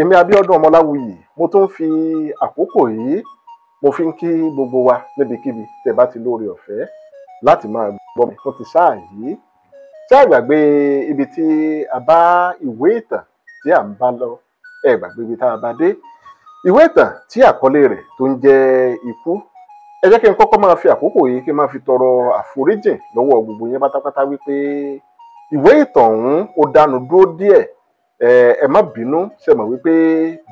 Èmi Abíọ́dún Ọmọláwuyì mo tún ń fi àkókò yìí mo fi ń kí gbogbo wa níbikíbi tẹ́ bá ti lóore ọ̀fẹ́ láti máa gbọ́ mi fún ti sáà yìí. Ṣé ẹ gbàgbé ibi tí a bá ìwé ìtàn tí à ń bá lọ? Ẹ gbàgbé ibi tá a bá dé? Ìwé ìtàn tí àkọlé rẹ̀ tó ń jẹ́ Ikú. Ẹ jẹ́ kí n kọ́kọ́ máa fi àkókò yìí kí n máa fi tọrọ àforíjìn lọ́wọ́ gbogbo yín pátápátá wípé ìwé ìtàn ọ̀hún ó dánu dúró díẹ̀. Ẹ má bínú, ṣe mọ̀ wípé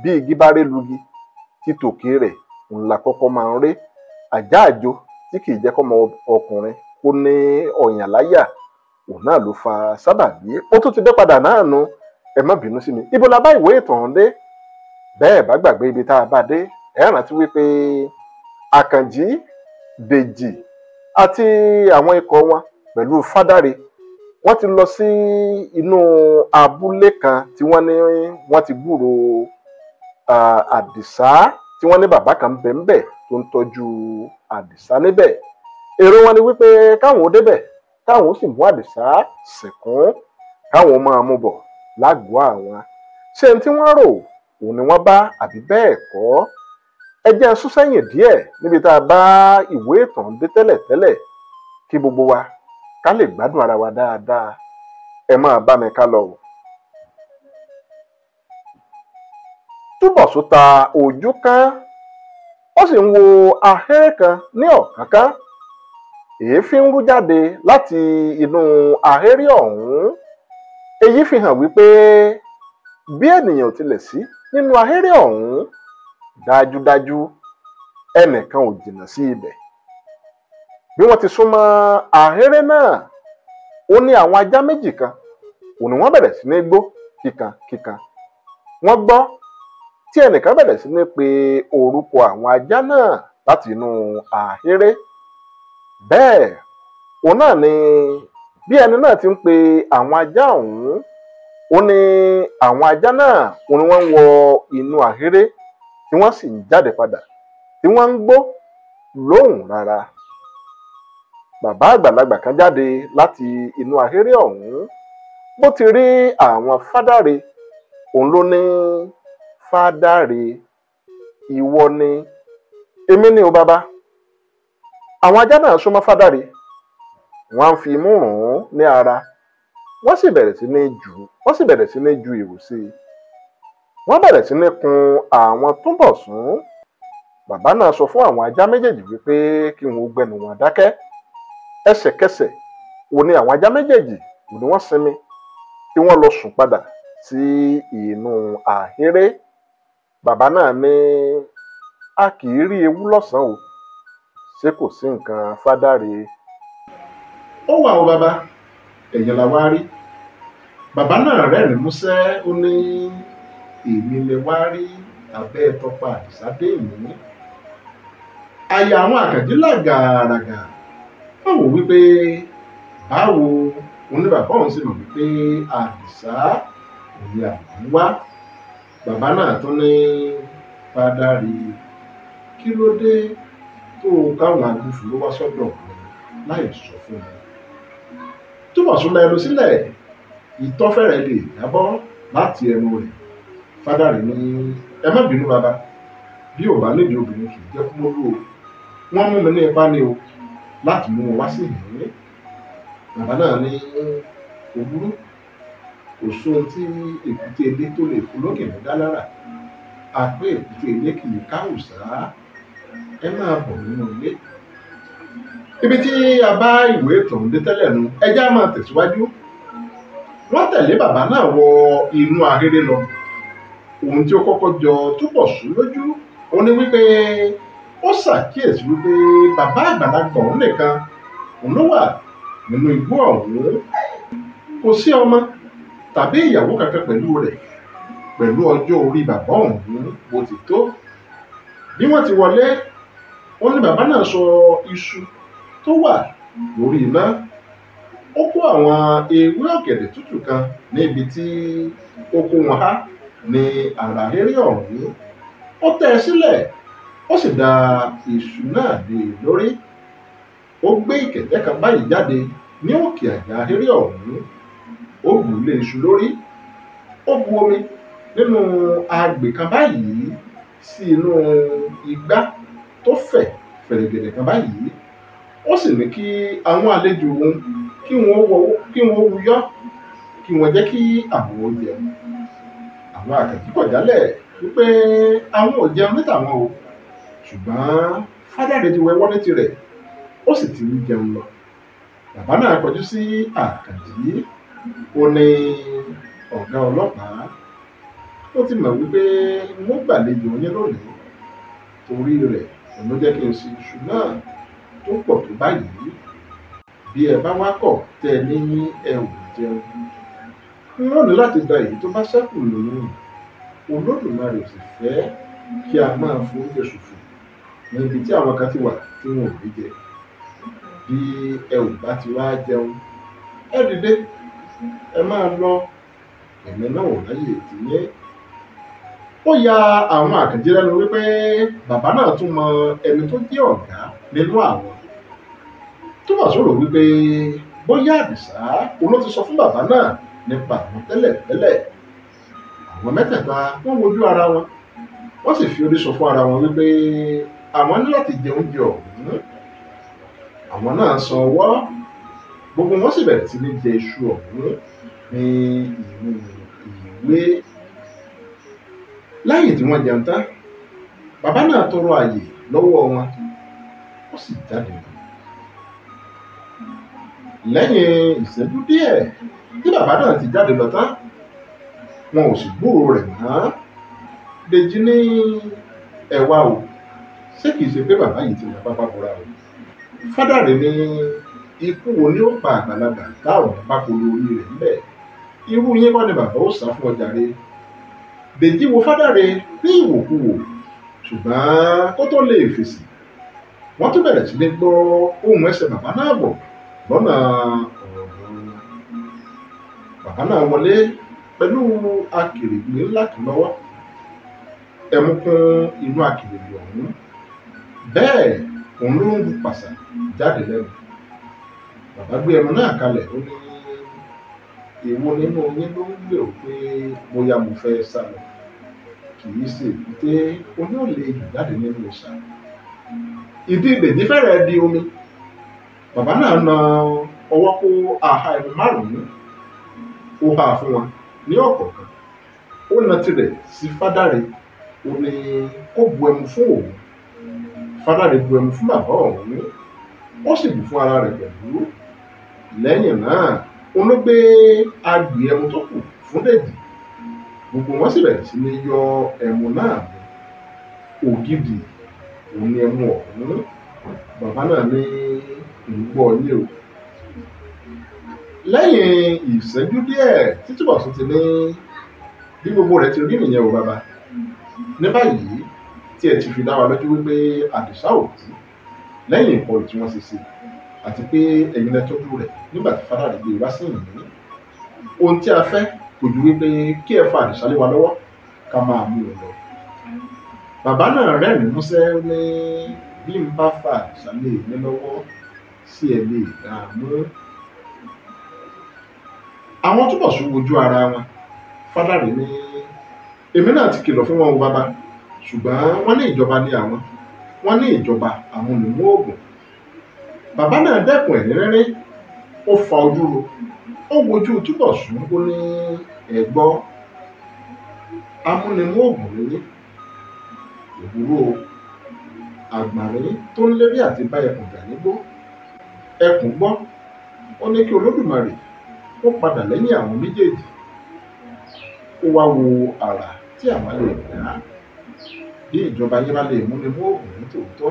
bí igi bá ré lugi tí tòkè rẹ̀ ńlá kọ́kọ́ máa ń ré. Àjá àjò tí kì í jẹ́ kọ́mọ ọkùnrin kó ní ọ̀yàn láyà, òun náà ló fa sábàbí. Ó tún ti dé padà náà nu, ẹ má bínú sí mi. Ibo la bá ìwé ìtàn ọ̀hún dé? Bẹ́ẹ̀ bá gbàgbé ibi tá a bá dé, ẹ rántí wípé Àkànjí, Dèjì àti àwọn ikọ̀ wọn pẹ̀lú Fádàre wọ́n ti lọ sí inú abúlé kan tí wọ́n ní wọ́n ti gbúrò Àdìsá, tí wọ́n ní bàbá kan bẹ́ẹ̀ tó ń tọ́jú Àdìsá níbẹ̀. Èrò wọn ni wípé káwọn ó débẹ̀, káwọn ó sì mú Àdìsá sìnkún, káwọn ó máa mú bọ̀ lágọ̀ọ́ àwọn. Ṣé n tí wọ́n rò òun ni wọ́n bá àbí bẹ́ẹ̀ kọ́? Ẹ jẹ́ sún sẹ́yìn díẹ̀ níbi tá a bá ìwé ìtàn dé tẹ́lẹ̀tẹ́lẹ̀ kí gbogbo wa ká lè gbádùn ara wa dáadáa. Ẹ máa bá mi ká lọ o. Túbọ̀sún ta ojú kán, ó sì ń wo ahéré kan ní ọ̀kánkán. Èéfín ń rú jáde láti inú ahéré ọ̀hún. Èyí fi hàn wípé bí ènìyàn ò tilẹ̀ sí nínú ahéré ọ̀hún, dájúdájú ẹnìkan ò jìnnà sí ibẹ̀. Bí wọ́n ti súnmọ́ ahéré náà, ó ní àwọn ajá méjì kan, òun ni wọ́n bẹ̀rẹ̀ sí ní gbó kíkankíkan. Wọ́n gbọ́ tí ẹnìkan bẹ̀rẹ̀ sí ní pe orúkọ àwọn ajá náà láti inú ahéré. Bẹ́ẹ̀ òun náà ni bí ẹni náà ti ń pe àwọn ajá ọ̀hún, ó ní àwọn ajá náà òun ni wọ́n ń wọ inú ahéré tí wọ́n sì ń jáde padà, tí wọ́n ń gbó lóhùn rárá. Bàbá àgbàlagbà kan jáde láti inú ahéré ọ̀hún. Bó ti rí àwọn Fádàre, òun ló ní, Fádàre, ìwọ ni? Èmi ni o bàbá. Àwọn ajá náà súnmọ́ Fádàre, wọ́n á fi imú rùn ún ní ara, wọ́n sì bẹ̀rẹ̀ sí ní ju ìrù sí i. Wọ́n bẹ̀rẹ̀ sí ní kun àwọn Túnbọ̀sún. Bàbá náà sọ fún àwọn ajá méjèèjì wípé kí wọn ó gbẹnu wọn dákẹ́. Ẹsẹ̀kẹsẹ̀ òun ni àwọn ajá méjèèjì òun ni wọ́n sinmi, tí wọ́n lọ sùn padà sí inú ahéré. Bàbá náà ní, a kì í rí ewu lọ́sàn-án o, ṣé kò sí nǹkan Fádàre? Ó wà o bàbá, ẹ̀yin la wá rí. Bàbá náà rẹ́rìn músẹ́, ó ní, èmi lè wá rí, abẹ́ tọpa Àdìsá dé ìmú. Àyà àwọn Àkànjí làgàràgà. Wọ́n wò wípé báwo òun ní bàbá òun sì mọ̀ wípé Àdìsá òun ni àwọn wá. Bàbá náà tún ní, Fádàre, kí ló dé tó káwọn agbófinró wá sọ́dọ̀ láì sọ fún mi? Túbọ̀sún lẹ́nu sílẹ̀, ìtọ́ fẹ́rẹ̀ lè jábọ́ láti ẹnu rẹ̀. Fádàre ní, ẹ má bínú bàbá, bí ò bá nídìí obìnrin kì í jẹ́ kú mọ́lú o. Wọ́n mú mi ní ipá ni o láti mú wọn wá sí ìhìn. Bàbá náà ní, òwúrú kò sóhun tí èkúté ilé tó lè fún lókè ní dá lára. Àpé èkúté ilé kì í káwùsá. Ẹ máa bọ̀ nínú ilé. Ibi tí a bá ìwé ìtàn dé tẹ́lẹ̀ nu, ẹjẹ́ á máa tẹ̀síwájú. Wọ́n tẹ̀lé bàbá náà wọ inú ahéré lọ. Ohun tí ó kọ́kọ́ jọ Túbọ̀sún lójú, ó ní wípé ó ṣàkíyèsí wípé bàbá àgbàlagbà òun nìkan òun ló wà nínú igbó ọ̀hún. Kò sí ọmọ tàbí ìyàwó kankan pẹ̀lú rẹ̀, pẹ̀lú ọjọ́ orí bàbá ọ̀hún bó ti tó. Bí wọ́n ti wọlé, ó ní bàbá náà sọ iṣu tó wà lórí iná. Ó kó àwọn ewé ọ̀gẹ̀dẹ̀ tútù kan níbi tí ó kó wọn há ní àrà ahéré ọ̀hún. Ó tẹ́ ẹ sílẹ̀, ó sì da iṣu náà lé lórí. Ó gbé ìkẹ̀tẹ́ kan báyìí jáde ní òkè àjà ahéré ọ̀hún. Ó bù lé iṣu lórí, ó bu omi nínú agbè kan báyìí sí inú igbá tó fẹ̀ fẹ̀rẹ̀gẹ̀dẹ̀ kan báyìí. Ó sì ní kí àwọn àlejò òun kí wọ́n wuyọ́ kí wọ́n jẹ́ kí àwọn ó jẹun. Àwọn Àkànjí kọ̀ jálẹ̀ wípé àwọn ò jẹun ní tàwọn o, ṣùgbọ́n Fádàrẹ ti wẹwọ́ ní tirẹ̀, ó sì ti ń jẹun lọ. Bàbá náà kọjú sí Àkànjí, ó ní ọ̀gá ọlọ́pàá, ó ti mọ̀ wípé wọ́n gbàlejò yín lónìí, torí rẹ̀ ló jẹ́ kí n ṣe iṣu náà tó pọ̀ tó báyìí. Bí ẹ bá wá kọ̀ tẹ́ ẹ ní ẹ ò jẹun, wọ́n ní láti da èyí tó bá ṣẹ́kù lóyún. Olódùmarè ò sì fẹ́ kí a máa fi oúnjẹ ṣòfò níbi tí àwọn kan ti wà tí wọn ò rí jẹ. Bí ẹ ò bá ti wá jẹun, ẹ dìde, ẹ máa lọ, ẹ̀mí náà ò láyè tì yẹn. Ó ya àwọn Àkànjí lẹ́nu wípé bàbá náà tún mọ ẹni tó jẹ́ ọ̀gá nínú àwọn. Tó bá sọ̀rọ̀ wípé bóyá Àdìsá ló ti sọ fún bàbá náà nípa àwọn tẹ́lẹ̀. Àwọn mẹ́tẹ̀ẹ̀ta wọ́n wojú ara wọn, wọ́n sì fi orí sọ fún ara wọn wípé àwọn ní láti jẹ oúnjẹ ọ̀hún. Àwọn náà san ọwọ́, gbogbo wọn sì bẹ̀rẹ̀ sí ní jẹ iṣu ọ̀hún ní ìlú Ìwé. Lẹ́yìn tí wọ́n jẹun tán, bàbá náà tọrọ àyè lọ́wọ́ wọn, ó sì jáde lọ. Lẹ́yìn ìṣẹ́jú díẹ̀ tí bàbá náà ti jáde lọ tán, wọn ò sì gbúròó rẹ̀ mọ́. Dèjì ní ẹ̀wà o, ṣé kìí ṣe pé bàbá yìí ti wà pápá bora o? Fádàrẹ ní ikú wo ni ó pa àgbàlagbà táwọn bá kolo orí rẹ̀ níbẹ̀? Irú yín kọ́ ni bàbá ó sá fún ọjà rẹ̀. Dèjì wo Fádàrẹ ní ìwòkuwò, ṣùgbọ́n kó tó lè fèsì, wọ́n tún bẹ̀rẹ̀ sí ní gbọ́ ohùn ẹsẹ̀ bàbá náà bọ̀ lọ́nà ọ̀rọ̀. Bàbá náà wọlé pẹ̀lú akèrègbè ńlá kan lọ́wọ́, ẹmu kún inú akèrègbè ọ̀hún, bẹ́ẹ̀ òun ló ń bu pàṣà jáde lẹ́nu. Bàbá gbé ẹmu náà kalẹ̀, ó ní èwo nínú yín ló ń gbèrò pé bóyá mo fẹ́ sá lọ? Kì í ṣe èkúté oní ò lè jù jáde nínú ìṣà. Ìdí Dèjì fẹ́rẹ̀ẹ́ di omi. Bàbá náà na ọwọ́ kó àhá ẹmu márùn-ún, ó há fún wọn ní ọ̀kọ̀ọ̀kan. Ó na tirẹ̀ sí Fádàrẹ, ó ní kó bu ẹmu fún òun. Fádàrẹ bu ẹmu fún bàbá ọ̀hún, ó sì bù fún ara rẹ̀ pẹ̀lú. Lẹ́yìn náà, òun ló gbé agbè ẹmu tó kù fún Dèjì. Gbogbo wọn sì bẹ̀rẹ̀ sí ní yọ ẹmu náà mu. Ògidì òun ni ẹmu ọ̀hún. Bàbá náà ní ìgbọ́ yé o. Lẹ́yìn ìṣẹ́jú díẹ̀ tí Túbọ̀sún ti ní bí gbogbo rẹ̀ ti rí nìyẹn o bàbá. Ní báyìí tí ẹ ti fi dá wa lójú wípé Àdìsá ò kú lẹ́yìn ìkọlù tí wọ́n ṣe sí, àti pé ẹ̀yin lẹ tọ́jú rẹ̀ nígbà tí Fádàrẹ gbé wá sí ìlú. Ohun tí a fẹ́ kò ju wípé kí ẹ fa Àdìsá lé wa lọ́wọ́ ká máa mú un lọ. Bàbá náà rẹ́rìn-ín músẹ́ ní bí n bá fa Àdìsá lé mi lọ́wọ́ sí ẹ lè dá a mú. Àwọn Túbọ̀sún wojú ara wọn. Fádàrẹ ní èmi náà ti kìlọ̀ fún wọn o bàbá, ṣùgbọ́n wọ́n ní ìjọba ní àwọn, wọ́n ní ìjọba àwọn onímọ̀ oògùn. Bàbá náà dẹ́kun ẹ̀rín rẹ́rìn, ó fa ojú ro, ó wojú Túbọ̀sún, ó ní ẹ̀gbọ́ amúnimọ̀ oògùn nílé òwúrò àgbàrín tó ń lérí àti bá ẹkùn jà nígbó. Ẹkùn gbọ́, ó ní kí Olódùmarè ó padà lẹ́yìn àwọn méjèèjì, ó wá wo àrà tí àwọn lè dá. Bí ìjọba yín bá lè múni mú oògùn ní tòótọ́,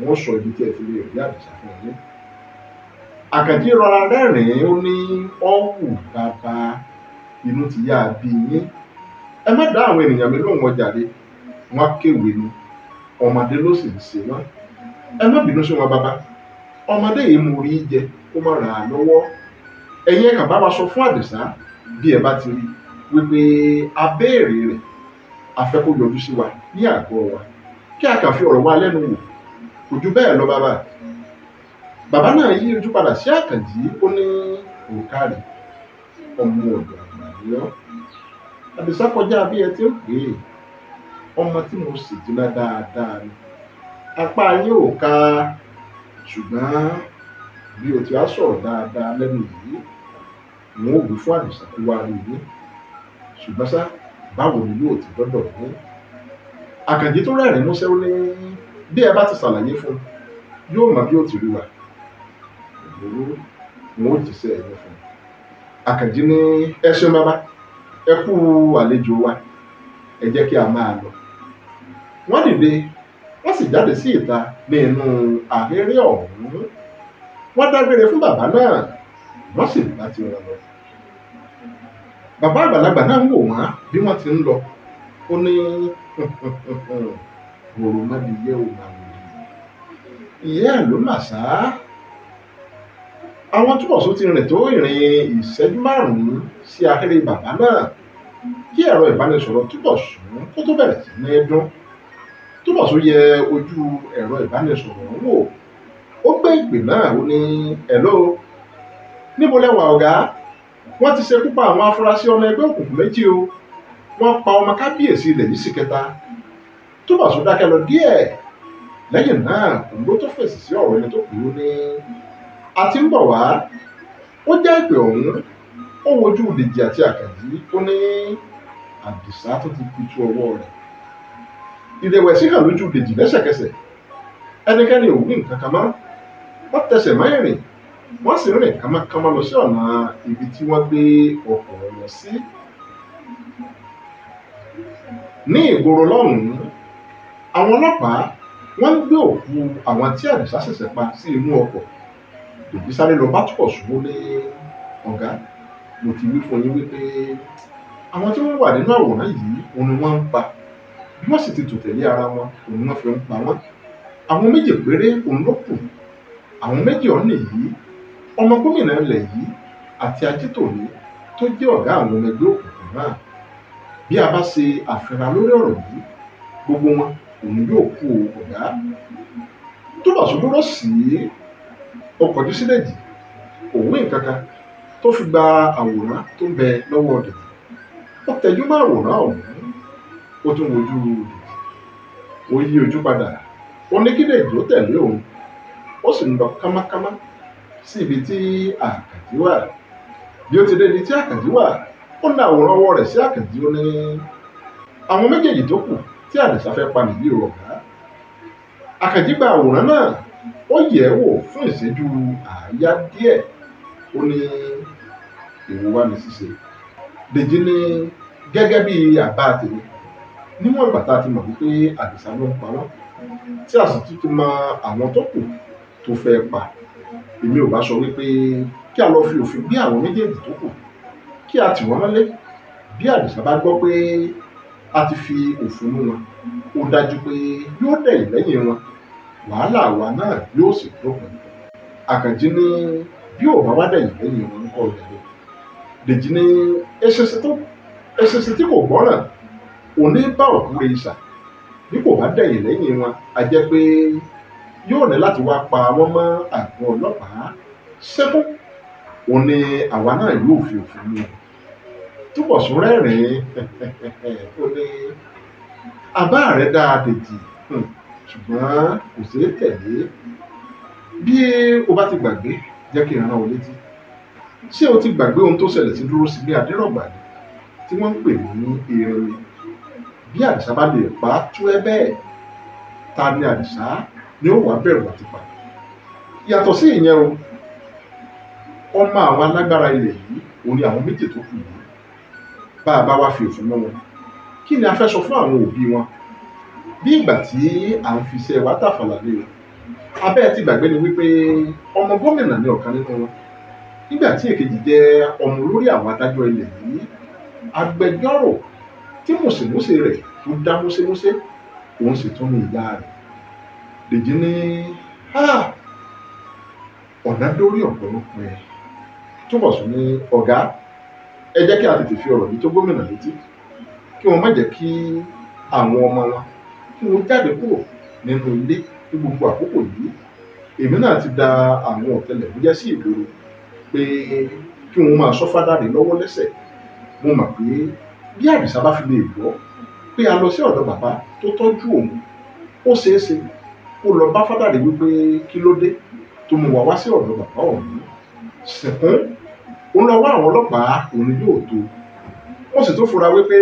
wọ́n sọ ibi tí ẹ ti lè rí Àdìsá fún yín. Àkànjí rọra rẹ́rìn-ín, ó ní ọ̀hù bàbá, inú ti yá bí yín. Ẹ má dá àwọn ènìyàn mi lóhùn ọjàre, wọ́n kéwé ni, ọmọdé ló sì ń ṣe wọ́n. Ẹ má bínú sí wọn bàbá, ọmọdé yìí mú rí jẹ kó má ra á lọ́wọ́. Ẹ̀yin ẹ kàn bá wa sọ fún Àdìsá bí ẹ bá ti rí wípé a béèrè rẹ̀, a fẹ́ kó yọjú sí wa ní àgọ́ wa, kí a kàn fi ọ̀rọ̀ wa lẹ́nu wò, kò ju bẹ́ẹ̀ lọ bàbá. Bàbá náà yí ojú padà sí Àkànjí, ó ní òkàrè ọmọ ọ̀dọ̀ àgbà ni ọ́. Àdìsá kọjá bí ẹ ti ń pè é, ọmọ tí mo sì ti lá dáadáa ni. Apá yín ò ká, ṣùgbọ́n bí o ti wá sọ̀rọ̀ dáadáa lẹ́nu yìí, n ó wí fún Àdìsá kó wá rí yín. Ṣùgbọ́n ṣá, báwo ni yóò ti dọ́dọ̀ yín? Àkànjí tó rẹ́rìn-ín músẹ́ ó ní bí ẹ bá ti ṣàlàyé fún yóò mọ bí ó ti rí wa. Ìgbòho n ó jíṣẹ́ ẹ̀yẹ fún un. Àkànjí ní ẹ ṣeun bàbá, ẹ kú àlejò wa, ẹ jẹ́ kí a máa lọ. Wọ́n dìde, wọ́n sì jáde sí ìta ní inú ahéré ọ̀hún. Wọ́n dágbére fún bàbá náà, wọ́n sì bá ti wọn lọ. Bàbá àgbàlagbà náà ń wò wọ́n bí wọ́n ti ń lọ. Ó ní òròmọdìyẹ ò máa wò yìí, ìyá ẹ̀ ló mà sá. Àwọn Túbọ̀sún ti rìn tó ìrìn ìṣẹ́jú 5 sí ahéré bàbá náà kí ẹ̀rọ ìbánisọ̀rọ̀ Túbọ̀sún kó tó bẹ̀rẹ̀ sí ní dún. Túbọ̀sún yẹ ojú ẹ̀rọ ìbánisọ̀rọ̀ wò, ó gbé ìpè náà, ó ní hello, níbo lẹ́wà ọ̀gá? Wọ́n ti ṣekú pa àwọn afurasí ọmọ ẹgbẹ́ òkùnkùn 2 o, wọ́n pa ọmọ kábíyèsí ilẹ̀ yìí sí kẹta. Túbọ̀sún dákẹ́ lọ díẹ̀, lẹ́yìn náà òun ló tó fèsì sí ọ̀rọ̀ ẹni tó pè ó ní a ti ń bọ̀ wá. Ó jẹ́ ìpè ọ̀hún, ó wojú Dèjì àti Àkànjí, ó ní Àdìsá tó ti pitú ọwọ́ rẹ̀. Ìrẹ̀wẹ̀sì hàn lójú Dèjì lẹ́sẹ̀kẹsẹ̀. Ẹnikẹ́ni ò wí nǹkan kan mọ́. Wọ́n tẹsẹ̀ mọ́ ìrìn, wọ́n sì rìn kánmọ́kánmọ́ lọ sí ọ̀nà ibi tí wọ́n gbé ọkọ̀ lọ sí. Ní ìgboro lọ́hùn-ún, àwọn ọlọ́pàá wọ́n ń gbé òkú àwọn tí Àdìsá ṣẹ̀ṣẹ̀ pa sí inú ọkọ̀. Dèjì sáré lọ bá Túbọ̀sún ní ọ̀gá, mo ti wí fún yín wípé àwọn tí wọ́n wà nínú àwòrán yìí òun ni wọ́n ń pa, bí wọ́n sì ti tò tẹ̀lé ara wọn òun ni wọ́n fi ń pa wọ́n. Àwọn 2 péré òun ló kù. Àwọn 2 ọ̀hún nìyí, ọmọ gómìnà ilẹ̀ yìí àti Ajítòní tó jẹ́ ọ̀gá àwọn ọmọ ẹgbẹ́ òkùnkùn náà. Bí a bá ṣe àfihàn lórí ọ̀rọ̀ yìí, gbogbo wọn òun yóò kú ọ̀gá. Túbọ̀sún dúró sí ọkọ̀ ojú sí Dèjì, òun nǹkan kan tó fi gba àwòrán tó ń bẹ lọ́wọ́ Dèjì. Ó tẹjú mọ́ àwòrán ọ̀hún, ó tún wojú Dèjì, ó yí ojú padà, ó ní kí Dèjì ó tẹ̀lé òun. Ó sì ń lọ kámákámá sí ibi tí Àkànjí wà. Bí ó ti dé ibi tí Àkànjí wà, ó na àwòrán ọwọ́ rẹ̀ sí Àkànjí, ó ní àwọn méjèèjì tó kù tí Àdìsá fẹ́ pa nìyí o ọ̀gá. Àkànjí gba àwòrán náà, ó yẹ̀ ẹ́ wò fún ìṣẹ́jú àáyá díẹ̀, ó ní èwo wá ní ṣíṣe. Dèjì ní gẹ́gẹ́ bí àbá tèmi, níwọ̀n ìgbà tá a ti mọ̀ wípé Àdìsá ló ń pa wọ́n, tí a sì tún ti mọ àwọn tó kù tó fẹ́ pa, èmi ò bá sọ wípé kí a lọ fi òfin gbé àwọn méjèèjì tó kù, kí a tì wọ́n mọ́lé. Bí Àdìsá bá gbọ́ pé a ti fi òfin mú wọn, ó dájú pé yóò dẹ̀yìn lẹ́yìn wọn, wàhálà wa náà yóò sì dópin. Àkànjí ní bí ò bá wá dẹ̀yìn lẹ́yìn wọn ń kọ́ ìdàgbé. Dèjì ní eṣinṣin tí kò gbọ́ràn òní bá òkú rẹ̀ ìṣà, bí kò bá dẹ̀yìn lẹ́yìn wọn, a jẹ́ pé yóò ní láti wá pa wọ́n mọ́ àgọ́ ọlọ́pàá ṣẹ́kún. Òun ni àwa náà yóò fi òfin mú. Túbọ̀sún rẹ́rìn-ín, ó ní àbá rẹ̀ dáa Dèjì, ṣùgbọ́n kò ṣeé tẹ̀lé. Bí o bá ti gbàgbé, jẹ́ kí n rán ọ létí. Ṣé o ti gbàgbé ohun tó ṣẹlẹ̀ sí Dúróṣinmí Adérọ̀gbà ni, tí wọ́n ń pè ní Erinmi? Bí Àdìsá bá lè pa á tú ẹ bẹ́ẹ̀, ta ni Àdìsá ni ó wàá bẹ̀rù àti pa? Yàtọ̀ sí ìyẹn o, ọmọ àwọn alágbára ilẹ̀ yìí òun ni àwọn 2 tó kù yìí. Bá a bá wá fi òfin mọ́ wọn, kí ni a fẹ́ sọ fún àwọn òbí wọn? Bí ìgbà tí à ń fi iṣẹ́ wa tàfàlà lé wọn. Abẹ́ ti gbàgbé ni wípé ọmọ gómìnà ni ọ̀kan nínú wọn, nígbà tí èkejì jẹ́ ọmọ olórí àwọn adájọ́ ilẹ̀ yìí. Agbẹjọ́rò tí mùsèmùsè rẹ̀ tó dá músémúsé, òun sì tún ní ìyá rẹ̀. Dèjì ní ọ̀nà dórí ọ̀pọ̀lọpọ̀ ẹ̀. Túbọ̀sún ní ọ̀gá, ẹ jẹ́ kí a tètè fi ọ̀rọ̀ yìí tó gómìnà létí, kí wọ́n má jẹ́ kí àwọn ọmọ wọn kí wọ́n jáde kúrò nínú ilé ní gbogbo àkókò yìí. Èmi náà ti da àwọn ọ̀tẹlẹ̀múyẹ́ sí ìgboro pé kí wọ́n máa sọ fádàrí lọ́wọ́ lẹ́sẹ̀. Mo mọ̀ pé bí Àdìsá bá fi lè gbọ́ pé a lọ sí ọ̀dọ̀ bàbá tó tọ́jú òun, ó ṣeé ṣe kó lọ bá Fádàrẹ wípé kí ló dé tó mú wa wá sí ọ̀dọ̀ bàbá òun. Ṣẹ̀kún ó lọ wá àwọn ọlọ́pàá òun yóò tó. Wọ́n sì tó fura wípé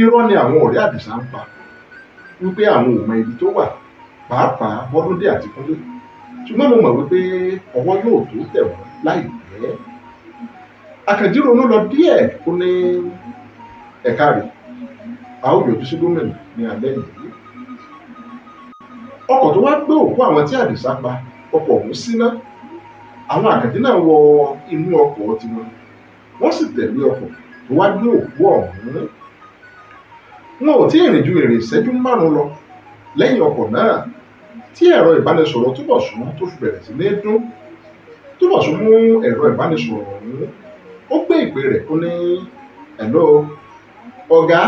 irọ́ ni àwọn ọ̀rẹ́ Àdìsá ń pa, wípé àwọn ò mọ ibi tó wà, pàápàá Bọ́dúndé àti Kúnlé. Ṣùgbọ́n mo mọ̀ wípé ọwọ́ yóò tó tẹ̀ wọ́n láìpẹ́. Àkànjí ronú lọ díẹ̀, ó ní ẹ̀ka rẹ̀ a ó yọjú sí gómìnà ní alẹ́ yìí. Ọkọ̀ tó wá gbé òkú àwọn tí Àdìsá pa, ọkọ̀ ọ̀hún síná. Àwọn Àkànjí náà wọ inú ọkọ̀ tiwọn, wọ́n sì tẹ̀lé ọkọ̀ tó wá gbé òkú ọ̀hún. Wọn ò tí ì rìn ju ìrìn ìṣẹ́jú 5 lọ lẹ́yìn ọkọ̀ náà tí ẹ̀rọ ìbánisọ̀rọ̀ Túbọ̀sún tó fi bẹ̀rẹ̀ sí ní dún. Túbọ̀sún mú ẹ̀rọ ìbánisọ̀rọ̀ ọ̀hún, ó gbé ìpè rẹ̀, ó ní hello ọ̀gá,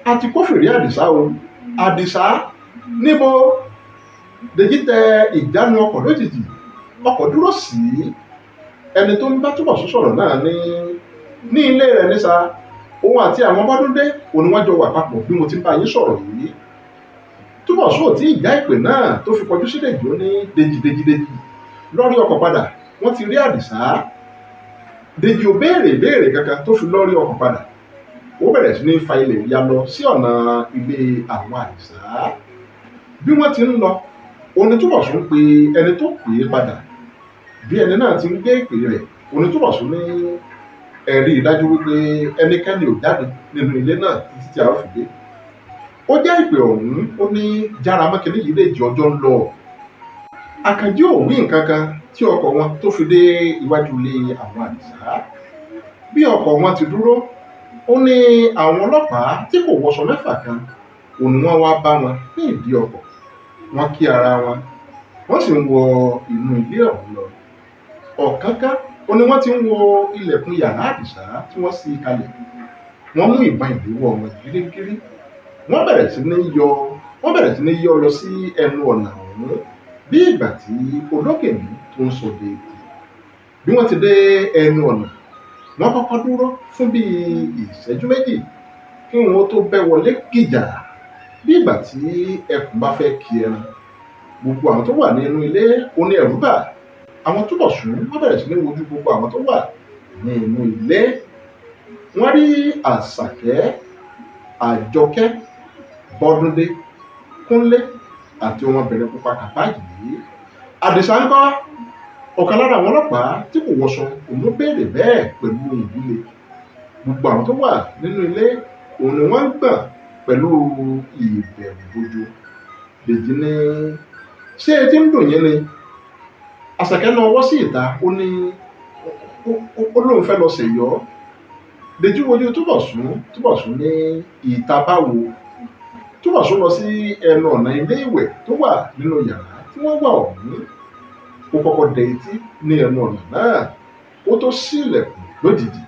a ti kófìrí Àdìsá o. Àdìsá níbo? Dèjì tẹ ìjánu ọkọ̀ lójijì, ọkọ̀ dúró sí. Ẹni tó ń bá Túbọ̀sún sọ̀rọ̀ náà ní ilé rẹ̀ ní sa. Òun àti àwọn Bọ́dúndé òun wọ́n jọ wà papọ̀ bí mo ti bá yín sọ̀rọ̀ yìí. Túbọ̀sún ò tí ì já ìpè náà tó fi kọjú sí Dèjì, ó ní Dèjì lọ́rí ọkọ̀ padà, wọ́n ti rí Àdìsá. Dèjì ò béèrè ìbéèrè kankan tó fi lọ́rí ọkọ̀ padà. Ó bẹ̀rẹ̀ sí ní fa ilẹ̀ ya lọ sí ọ̀nà ilé àwọn Àdìsá. Bí wọ́n ti ń lọ, òun ni Túbọ̀sún pe ẹni tó pè é padà. Bí ẹni náà ti ń gbé ìpè rẹ̀, òun ni Túbọ̀sún ní ẹ̀rí ìdájú wípé ẹnikẹ́ni ò jáde nínú ilé náà títí tí a ó fi dé. Ó jẹ́ ìpè ọ̀hún, ó ní jára mọ́kẹ́lẹ́ yìí lè jẹ́ ọjọ́ ń lọ. Àkànjí ò wí nǹkan kan tí ọkọ̀ wọn tó fi dé iwájú ilé àwọn Àdìsá. Bí ọkọ̀ wọn ti dúró, ó ní àwọn ọlọ́pàá tí kò wọṣọ mẹ́fà kan òun ni wọ́n wá bá wọn ní ìdí ọkọ̀. Wọ́n kí ara wọn, wọ́n sì ń wọ inú ilé ọ̀hún lọ. Ọ̀kánkán ó ní wọ́n ti ń wo ilẹ̀kùn yàrá Àdìsá tí wọ́n ṣí kalẹ̀. Wọ́n mú ìbọn ìléwọ́ wọn gírígírí. Wọ́n bẹ̀rẹ̀ sí ní yọ lọ sí ẹnu ọ̀nà ọ̀hún bí ìgbà tí olókèmí tó ń sọ dé ètò. Bí wọ́n ti dé ẹnu ọ̀nà, wọ́n kọ́kọ́ dúró fún bí ìṣẹ́jú méjì kí wọ́n tó bẹ́ wọlé gìjà bí ìgbà tí ẹkùn bá fẹ́ kí ẹran. Gbogbo àwọn tó wà nínú ilé ó ní ẹ̀rù bà. Àwọn Túbọ̀sún wọ́n bẹ̀rẹ̀ sí ní wojú gbogbo àwọn tó wà ní inú ilé. Wọ́n rí Àṣàkẹ́, Àjọkẹ́, Bọ́dúndé, Kúnlé àti ọmọbìnrin pupa kàpá yìí. Àdìsá ń kọ́. Ọ̀kan lára àwọn ọlọ́pàá tí kò wọṣọ òun ló béèrè bẹ́ẹ̀ pẹ̀lú ìdílé. Gbogbo àwọn tó wà nínú ilé òun ni wọ́n ń gbọ̀n pẹ̀lú ìbẹ̀rù bojo. Dèjì ní ṣé etí ń dùn yín ni? Àṣàkẹ́ náà wọ́ sí ìta, ó ní ó lóun fẹ́ lọ ṣèyọ́. Dèjì wojú Túbọ̀sún ní ìta báwo? Túbọ̀sún lọ sí ẹnu ọ̀nà ilé ìwẹ̀ tó wà nínú yàrá tí wọ́n wà ọ̀hún. Ó kọ́kọ́ dẹ etí ní ẹnu ọ̀nà náà, ó tó ṣí ilẹ̀kùn lójijì.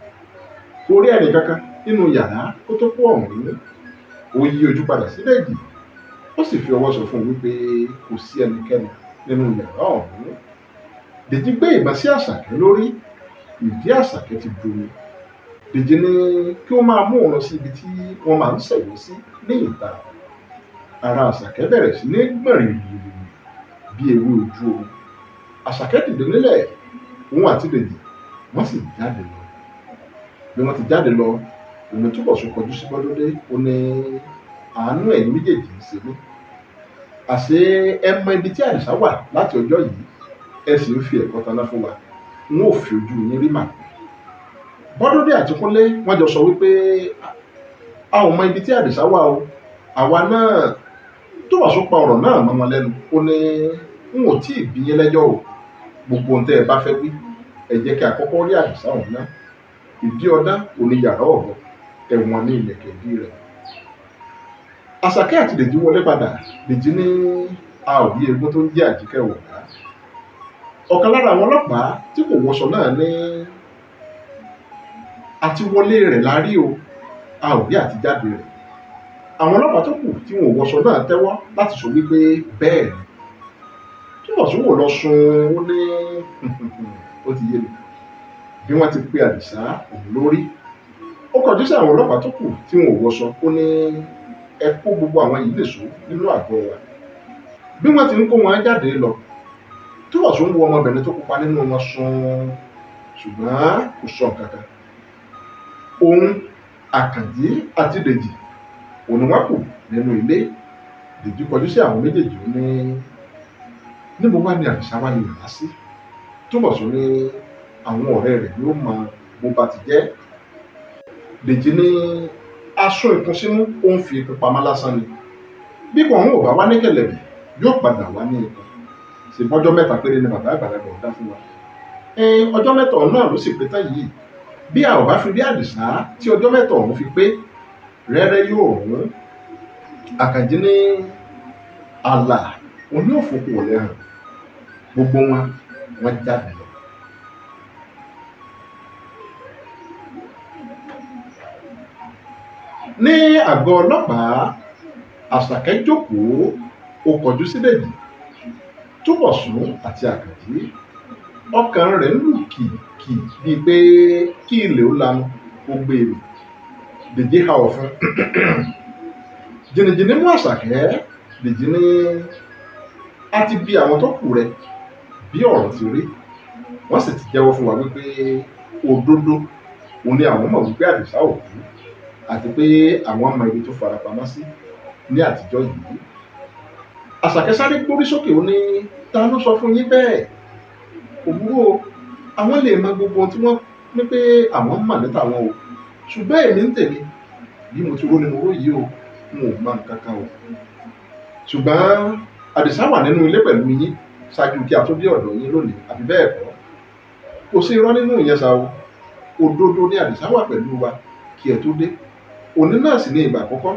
Kò rí ẹnì kankan nínú yàrá ó tó kó ọ̀hún. Ó yí ojú padà sí Dèjì, ó sì fi ọwọ́ sọ fún un wípé kò sí ẹnikẹ́ni nínú yàrá ọ̀hún. Dèjì gbé ìbọn sí Àṣàkẹ́ lórí, ìdí Àṣàkẹ́ ti domi. Dèjì ní kí ó máa mú òun lọ sí ibi tí wọ́n máa ń ṣẹ̀wọ́ sí ní ìta. Ara Àṣàkẹ́ bẹ̀rẹ̀ sí ní gbọ̀n rìrì bí ewé ojú omi. Àṣàkẹ́ dìde nílẹ̀, òun àti Dèjì wọ́n sì jáde lọ. Bí wọ́n ti jáde lọ, òun Túbọ̀sún kọjú sí Bọ́dúndé, ó ní àánú ẹ̀yin méjèèjì ń ṣe mí. Àṣé ẹ mọ ibi tí Àdìsá wà láti ọjọ́ yìí, ẹ sì ń fi ẹ̀kọ́ taná fún wa. N ó fi ojú yín rí màá. Bọ́dúndé àti Kúnlé wọ́n jọ sọ wípé a ò mọ ibi tí Àdìsá wà o. Àwa náà. Túbọ̀sún pa ọ̀rọ̀ náà mọ́ wọn lẹ́nu, ó ní n ò tí ì bí yín lẹ́jọ́ o. Gbogbo ohun tẹ́ ẹ bá fẹ́ wí, ẹ jẹ́ kí a kọ́kọ́ rí Àdìsá ọ̀hún náà. Ìdí ọ̀dá òní yàrá ọ̀bọ, ẹ̀wọ̀n ní ilẹ̀kẹ̀ ìdí rẹ̀. Àṣàkẹ́ àti Dèjì wọlé padà. Dèjì ní a ò rí egun tó ń jẹ́ Àjíkẹ́ wọ̀dá. Ọ̀kan lára àwọn ọlọ́pàá tí kò wọṣọ náà ní àti wọlé rẹ̀ la rí o, a ò rí àtijáde rẹ̀. Àwọn ọlọ́pàá tó kù tí wọn ò wọṣọ náà tẹ́wọ́ láti sọ wípé bẹ́ẹ̀ ni. Túbọ̀sún wò lọ sun, ó ní ó ti yé mi. Bí wọ́n ti pe Àdìsá òun lórí, ó kọjú sí àwọn ọlọ́pàá tó kù tí wọn ò wọṣọ, ó ní ẹ kó gbogbo àwọn yìí nìṣó nínú àgọ́ wa. Bí wọ́n ti ń kó wọn jáde lọ, Túbọ̀sún wo ọmọbìnrin tó kópa nínú wọn sùn, ṣùgbọ́n kò sọ nǹkan kan. Òun, Àkànjí àti Dèjì òun wá kù nínú ilé. Dèjì kọjú sí àwọn méjèèjì, ó ní níbo wá ní Àdìsá wá lè rà sí. Túbọ̀sún ní àwọn ọ̀rẹ́ rẹ̀ yóò mọ bó bá ti jẹ́. Dèjì ní aṣọ ìkùnsínú ó ń fi ikùn pamọ́ lásán ni. Bí kò ń ò bá wá ní kẹ̀lẹ̀bẹ̀ yóò padà wá ní ikùn. Ṣèbọn ọjọ́ mẹ́ta péré ni bàbá àgbàlagbà ọ̀dá fún wa. Ọjọ́ mẹ́ta náà ló sì pé tán yìí. Bí a ò bá fi rí Àdìsá tí ọjọ́ mẹ́ta ọ̀hún fi pé, rẹ́rẹ́ yóò rún. Àkànjí ní àlà òní òfòkù wọlé hàn. Gbogbo wọn jáde lọ. Ní àgọ́ ọlọ́pàá, Àṣàkẹ́ jókòó, ó kọjú sí Dèjì, Túbọ̀sún àti Àkànjí. Ọkàn rẹ̀ ń lù kìkì bíi pé kí ilẹ̀ ó lanu ó gbé e. Dèjì ha ọ̀fun. Jìnnìjìnnì mú Àṣàkẹ́. Dèjì ní a ti bi àwọn tó kù rẹ̀ bí ọ̀rọ̀ ti rí, wọ́n sì ti jẹ́wọ́ fún wa wípé òdodo òun ni àwọn mọ̀ wípé Àdìsá ò kú, àti pé àwọn ọmọ ibi tó farapamọ́ sí ní àtijọ́ yìí. Àṣàkẹ́ sáré gbórí sókè, ó ní ta ló sọ fún yín bẹ́ẹ̀? Òwúrò àwọn lè mọ gbogbo tí wọ́n ní pé àwọn mọ̀ níta wọn o, ṣùgbọ́n èmi ń tèmi bí mo ti ró ni mo ró yìí o, n ò mọ nǹkan kan o. Ṣùgbọ́n Àdìsá wà nínú ilé pẹ̀lú yín ṣáájú kí a tó dé ọ̀dọ̀ yín lónìí, àbí bẹ́ẹ̀ kọ́? Kò sí irọ́ nínú ìyẹn ṣá o. Òdodo ni Àdìsá wà pẹ̀lú wa kí ẹ tó dé. Òní náà sì ní ìgbà àkọ́kọ́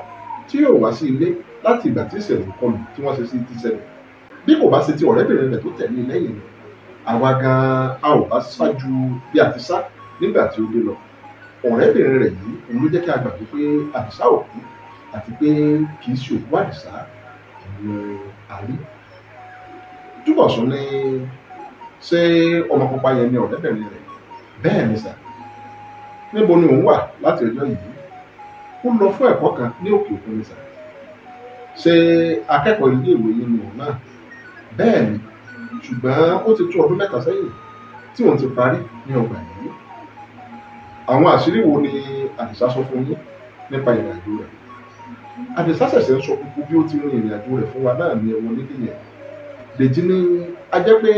tí yóò wá sí ilé láti ìgbà tí ìṣẹ̀lẹ̀ ìkọlù tí wọ́n ṣe sí ti ṣẹlẹ̀. Bí kò bá ṣe ti ọ̀rẹ́bìnrin rẹ̀ tó tẹ̀lé lẹ́yìn rẹ̀, àwa gan-an a ò bá ṣáájú bí a ti sá nígbà tí ó dé lọ. Ọ̀rẹ́bìnrin rẹ̀ yìí òun ló jẹ́ kí a gbàgbé pé Àdìsá ò kú, àti pé kì í ṣe òkú Àdìsá ni a rí. Túbọ̀sún ní ṣé ọmọ pupa yẹn ni ọ̀rẹ́bìnrin rẹ̀? Bẹ́ẹ̀ ni sà. Níbo ni òun wà láti ọjọ́ yìí? Ó lọ fún ẹ̀kọ́ kan ní òkè òkun ni sà. Ṣé akẹ́kọ̀ọ́ ilé ìwé yìí ni òun náà? Bẹ́ẹ̀ ni, ṣùgbọ́n ó ti tó ọdún 3 sẹ́yìn tí òun ti parí ní ọgbà yìí. Àwọn àṣírí wo ni Àdìsá sọ fún yín nípa ìrìn àjò rẹ̀? Àdìsá ṣẹ̀ṣẹ̀ ń sọ kúkú bí ó ti rin ìrìn àjò rẹ̀ fún wa náà ní ẹ̀wọ̀n nídìí yẹn. Dèjì ní a jẹ́ pé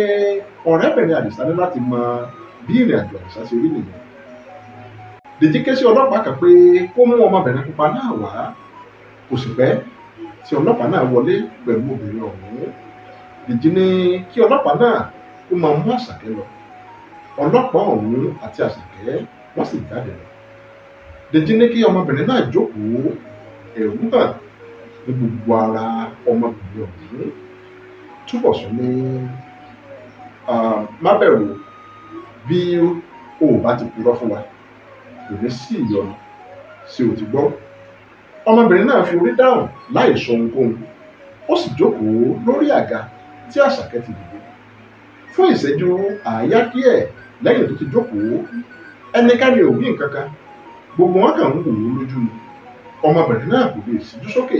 ọ̀rẹ́bìnrin Àdìsá ní láti mọ bí ìrìn àjò Àdìsá ṣe rí nìyẹn. Dèjì ké sí ọlọ́pàá kan pé kó mú ọmọbìnrin pupa náà wá. Kò sì pẹ́ tí ọlọ́pàá náà wọlé pẹ̀lú obìnrin ọ̀hún. Dèjì ní kí ọlọ́pàá náà kó máa mú Àṣàkẹ́ lọ. Ọlọ́pàá ọ̀hún àti Àṣàkẹ́ wọ́n sì jáde lọ. Dèjì ní kí ọmọbìnrin náà jókòó. Ẹ̀rù hàn ní gbogbo ara ọmọbìnrin ọ̀hún. Túbọ̀sún ní má bẹ̀rù, bí o ò bá ti purọ́ fún wa kò ní sí ìyọnu, ṣé o ti gbọ́? Ọmọbìnrin náà fi orí dáhùn láì sọ ohunkóhun. Ó sì jókòó lórí àga tí Àṣàkẹ́ ti dìde. Fún ìṣẹ́jú àáyá díẹ̀ lẹ́yìn tó ti jókòó, ẹnikẹ́ni ò wí nǹkan kan. Gbogbo wọn kàn ń wò ó lójú ni. Ọmọbìnrin náà kò lè ṣíjú sókè.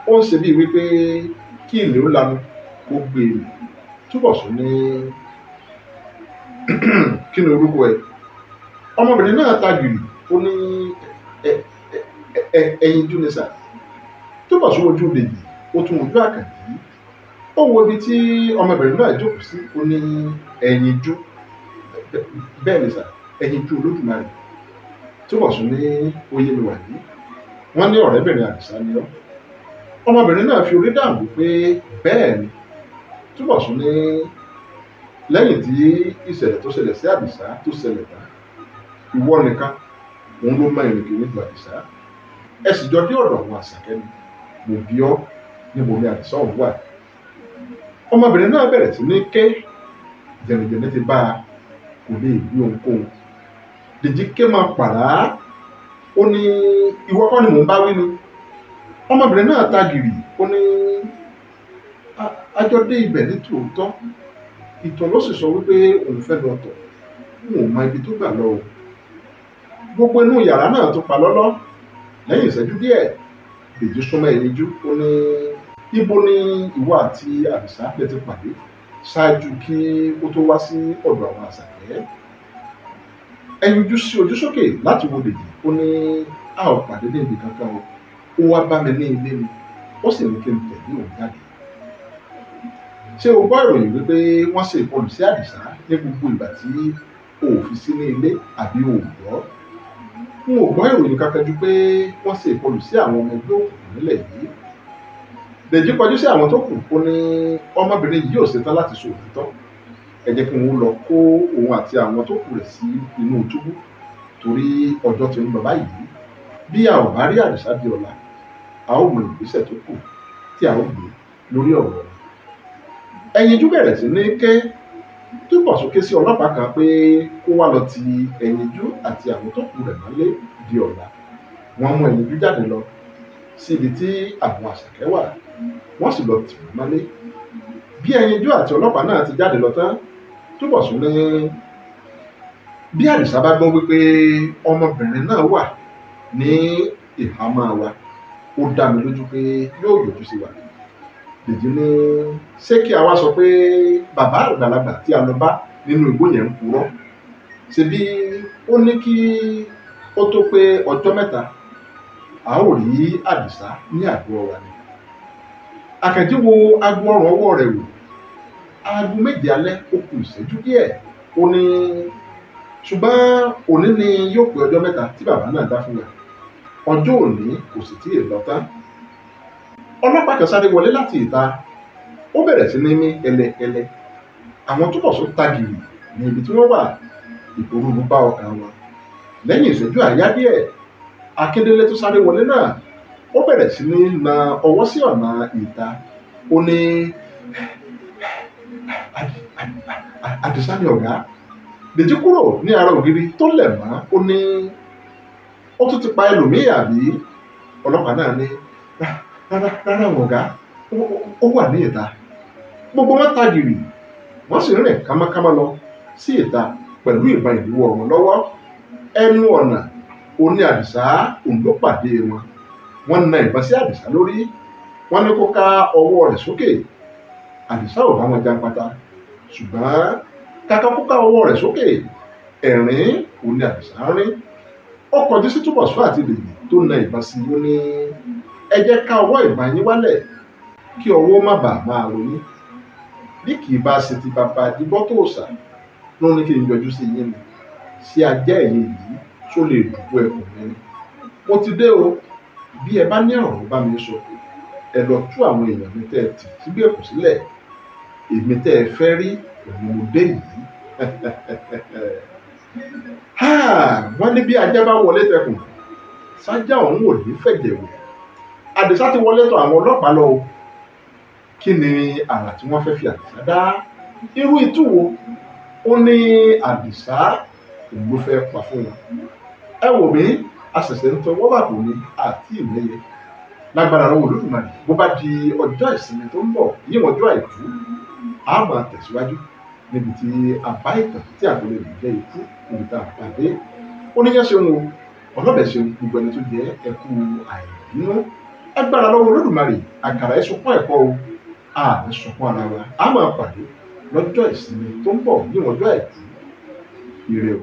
Ó ń ṣe bíi wípé kí ilẹ̀ ó lanu kó gbé e. Túbọ̀sún ní kí ni orúkọ ẹ? Ọmọbìnrin náà tagìrì, ó ní ẹyinjú ni sà. Túbọ̀sún ojú Dèjì, ó tún ojú Àkànjí. Ó wo ibi tí ọmọbìnrin náà jókòó sí, ó ní ẹyinjú. Bẹ́ẹ̀ ni sà, ẹyinjú Olódùmarè. Túbọ̀sún ní oyè mi wà ní. Wọ́n ní ọ̀rẹ́bìnrin Àdìsá ni ọ́. Ọmọbìnrin náà fi orí dáhùn wípé bẹ́ẹ̀ ni. Túbọ̀sún ní lẹ́yìn tí ìṣẹ̀lẹ̀ tó ṣẹlẹ̀ sí Àdìsá tó ṣẹlẹ̀ tán, ìwọ nìkan òun ló mọ ìrìnkè nípa Àdìsá. Ẹ sì jọ dé ọ̀dọ̀ àwọn Àṣàkẹ́ ni. Mo bi ọ́ níbo ni Àdìsá òun wà. Ọmọbìnrin náà bẹ̀rẹ̀ sí ní ké. Jẹ̀nìjẹ̀nì ti bá a, kò lè gbé ohunkóhun. Dèjì ké máa pàrà. Ó ní ìwọ kọ́ ni mò ń bá wí ni. Ọmọbìnrin náà tagìrì, ó ní àjọ dé ibẹ̀ ní tòótọ́. Ìtàn ló sì sọ wípé òun fẹ́ lọ tọ̀. N ò mọ ibi tó gbà lọ o. gbogbo inú yàrá náà tún pa lọ́lọ́. Lẹ́yìn ìṣẹ́jú díẹ̀ Dèjì súnmọ́ Ẹyinjú ó ní ibo ni ìwọ àti Àdìsá lè ti pàdé ṣáájú kí ó tó wá sí ọ̀dọ̀ àwọn Àṣàkẹ́. Ẹyinjú sí ojú sókè láti wo Dèjì ó ní a ò pàdé ní ibi kankan o, ó wá bá mi ní ilé mi, ó sì ní kí n tẹ̀lé òun jáde. Ṣé o gbọ́ ìròyìn wípé wọ́n ṣe ìkọlù sí Àdìsá ní gbogbo ìgbà tí o ò fi sí ní ilé àbí o ò gbọ́? N ò gbọ́ ìròyìn kankan ju pé wọ́n ṣe ìkọlù sí àwọn ọmọ ẹgbẹ́ òkùnkùn nílẹ̀ yìí. Dèjì kọjú sí àwọn tó kù ó ní ọmọbìnrin yìí yóò ṣetán láti sọ òtítọ́. Ẹ jẹ́ kí wọ́n lọ kó òun àti àwọn tó kù rẹ̀ sí inú túbú torí ọjọ́ ti ń lọ báyìí. Bí a ò bá rí Àdìsá di ọ̀la, a ó mọ ìgbésẹ̀ tó kù tí a ó gbé lórí ọ̀rọ̀ rẹ̀. Ẹyinjú bẹ̀rẹ̀ sí ní ké túbọ̀ sókè sí ọlọ́pàá kan pé kó wá lọ ti Ẹyinjú àti àwọn tó kù rẹ̀ mọ́lé di ọ̀la. Wọ́n mú Ẹyinjú jáde lọ sí ibi tí àwọn Àṣàkẹ́ wà, wọ́n sì lọ tì wọ́n mọ́lé. Bí Ẹyinjú àti ọlọ́pàá náà ti jáde lọ tán, túbọ̀ sún ní bí Àdìsá bá gbọ́ wípé ọmọbìnrin náà wà ní ìhámọ́ wa, ó dá mi lójú pé yóò yọjú sí wa. Dèjì ní ṣé kí a wá sọ pé bàbá àgbàlagbà tí a lọ bá nínú igbó yẹn ń purọ́? Ṣebí ó ní kí ó tó pé ọjọ́ mẹ́ta a ó rí Àdìsá ní àgọ́ wa ni. Àkànjí wo aago ọrùn ọwọ́ rẹ̀ wò. Aago 7 alẹ́ ó kù ìṣẹ́jú díẹ̀. Ó ní ṣùgbọ́n òní ni yóò pé ọjọ́ mẹ́ta tí bàbá náà dá fún wa. Ọjọ́ òní kò sì tí ì lọ tán. Ọlọ́pàá kan sáré wọlé láti ìta, ó bẹ̀rẹ̀ sí ní mí kẹ́lẹ́kẹ́lẹ́. Àwọn túbọ̀ sún tagìrì ní ibi tí wọ́n wà, ìpòrúurú bá ọkàn wọn. Lẹ́yìn ìṣẹ́jú àyá díẹ̀, Akíndélé tó sáré wọlé náà, ó bẹ̀rẹ̀ sí ní na ọwọ́ sí ọ̀nà ìta. Ó ní Àdìsá ni ọ̀gá. Dèjì kúrò ní ara ògiri tó lẹ̀ mọ́. Ó ní ó tún ti pa ẹlòmíì àbí? Ọlọ́pàá náà ní rárá ọ̀gá, ó wà ní ìta. Gbogbo wọn tagìrì, wọ́n sì rìn kámákámá lọ sí ìta pẹ̀lú ìbọn ìléwọ́ wọn lọ́wọ́. Ẹnu ọ̀nà òní Àdìsá òun ló pàdé wọn. Wọ́n na ìbọn sí Àdìsá lórí, wọ́n ní kó ká ọwọ́ rẹ̀ sókè. Àdìsá ò bá wọn jápátá, ṣùgbọ́n kàkà kó ká ọwọ́ rẹ̀ sókè, ẹ̀rín òní Àdìsá rín. Ó kọjú sí Túbọ̀sún àti Dèjì tó na ìbọn sí. Ó ní ẹ jẹ́ ká ọwọ́ ìbọn yín wálẹ̀ kí ọwọ́ má bàa máa ròyìn. Bí kì í bá ṣe ti bàbá àdìbọ́ tó sà ló ní kí n yọjú sí yín ni. Ṣé ajá ẹ̀yìn yìí tó lè dùbò ẹkùn mi? Mo ti dé o. Bí ẹ bá ní ọ̀rọ̀ bá mi sọ, ẹ lọ tú àwọn èèyàn mi tẹ́ ẹ tì síbí ẹ̀kọ́ sílẹ̀. Èmi tẹ́ ẹ fẹ́ rí òun mo dé yìí. Wọ́n ní bí ajá bá wọlé tẹkùn, sájà òun ò ní fẹ̀jẹ̀ wò. Àdìsá ti wọlé tọ̀ àwọn ọlọ́pàá lọ o. Kí ni àrà tí wọ́n fẹ́ fi Àdìsá dá? Irú itú wo? Ó ní Àdìsá òun ló fẹ́ pa fún wọn. Ẹ wò mí, a ṣẹ̀ṣẹ̀ ń tọwọ́ bàbò ni àti ìmẹ́yẹ. Lágbára lọ́wọ́ Olódùmarè, bó bá di ọjọ́ ìsinmi tó ń bọ̀ ní ọjọ́ Àìkú, a máa tẹ̀síwájú níbi tí a bá ìtàn tí àkọlé rẹ̀ jẹ́ ikú níbi tá a pàdé. Ó ní yẹn ṣeun o, ọlọ́bẹ̀ ṣeun gbogbo ẹni tó jẹ́ ẹkú àìbínú. Lágbára lọ́wọ́ Olódùmarè, àkàrà ẹ̀ sunkún ẹ̀kọ́ o, a ní sunkún ara wa. A máa pàdé lọ́jọ́ ìsinmi tó ń bọ̀ ní ọjọ́ Àìkú. Ire o.